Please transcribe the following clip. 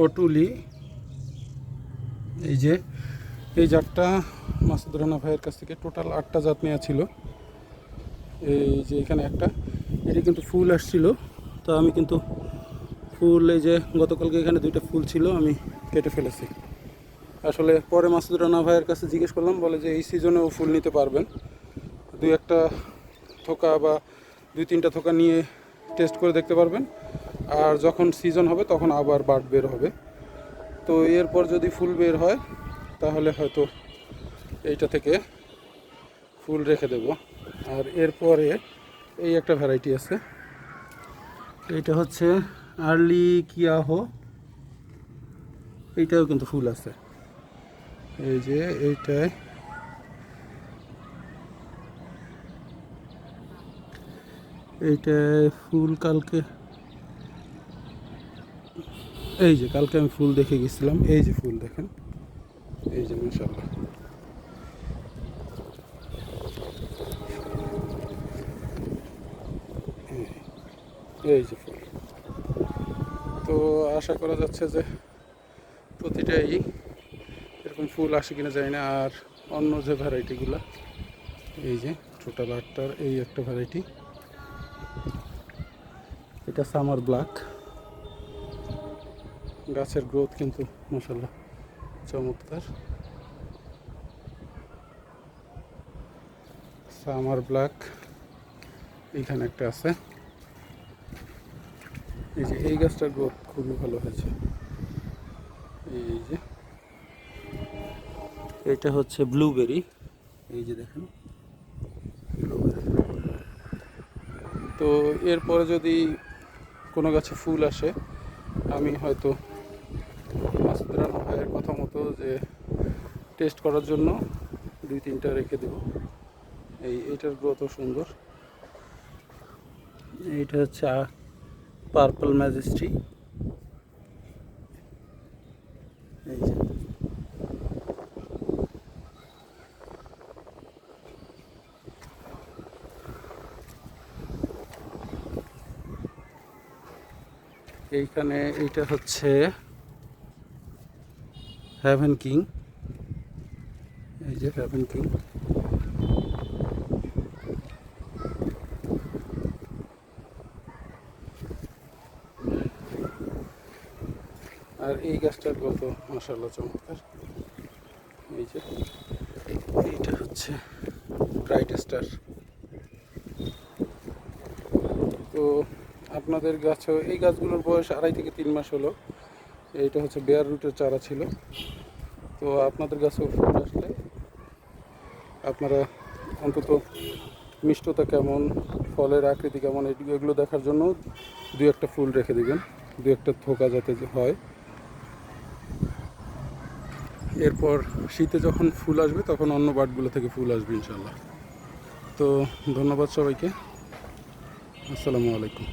ওটুলি। এই যে এই জাতটা মাসুদ রানা ভাইয়ের কাছ থেকে টোটাল 8টা জাত নেওয়া ছিল। এই যে এখানে একটা, এটি কিন্তু ফুল আসছিল, তো আমি কিন্তু ফুল, এই যে গতকালকে এখানে 2টা ফুল ছিল, আমি কেটে ফেলেছি। আসলে পরে মাসুদ রানা ভাইয়ের কাছে জিজ্ঞেস করলাম, বলে যে এই সিজনেও ফুল নিতে পারবেন, 2-1টা থোকা বা 2-3টা থোকা নিয়ে টেস্ট করে দেখতে পারবেন, আর যখন সিজন হবে তখন আবার বার্ড বের হবে। তো এরপর যদি ফুল বের হয় তাহলে হয়তো এইটা থেকে ফুল রেখে দেব। আর এরপরে এই একটা ভ্যারাইটি আছে, এইটা হচ্ছে আর্লি কিয়াহো, এইটাও কিন্তু ফুল আছে। এই যে এইটায় ফুল কালকে, এই যে কালকে আমি ফুল দেখে গেছিলাম, এই যে ফুল দেখেন, এই যে মাশাআল্লাহ। এই যে ফুল, তো আশা করা যাচ্ছে যে প্রতিটাই এরকম ফুল আসে কিনা জানি না। আর অন্য যে ভ্যারাইটিগুলো, এই যে টোটাল 8টার এই একটা ভ্যারাইটি, এটা সামার ব্ল্যাক। গাছের গ্রোথ কিন্তু মাশাআল্লাহ চমৎকার। সামার ব্ল্যাক এইখানে একটা আছে। এই যে এই গাছটার গ্রোথ খুবই ভালো হয়েছে। এই যে এটা হচ্ছে ব্লুবেরি, এই যে দেখেন ব্লুবেরি। তো এরপরে যদি কোনো গাছে ফুল আসে, আমি হয়তো মাসুদ রানা ভাইয়ের কথা মতো যে টেস্ট করার জন্য 2-3টা রেখে দেব। এইটার গ্রোথও সুন্দর। এইটা হচ্ছে পার্পল ম্যাজেস্ট্রি, এই যে এইখানে এইটা হচ্ছে হ্যাভেন কিং, এই যে হ্যাভেন কিং। আর এই গাছটার কত মাশাআল্লাহ চমৎকার। এই যে এইটা হচ্ছে ব্রাইট স্টার। তো আপনাদের গাছও, এই গাছগুলোর বয়স 2.5 থেকে 3 মাস হলো। এইটা হচ্ছে বেয়ার রুটের চারা ছিল। তো আপনাদের গাছেও ফুল আসলে আপনারা অন্তত মিষ্টতা কেমন, ফলের আকৃতি কেমন, এগুলো দেখার জন্য 2-1টা ফুল রেখে দিবেন, 2-1টা থোকা যাতে হয়। এরপর শীতে যখন ফুল আসবে তখন অন্য বার্ডগুলো থেকে ফুল আসবে ইনশাল্লাহ। তো ধন্যবাদ সবাইকে, আসসালামু আলাইকুম।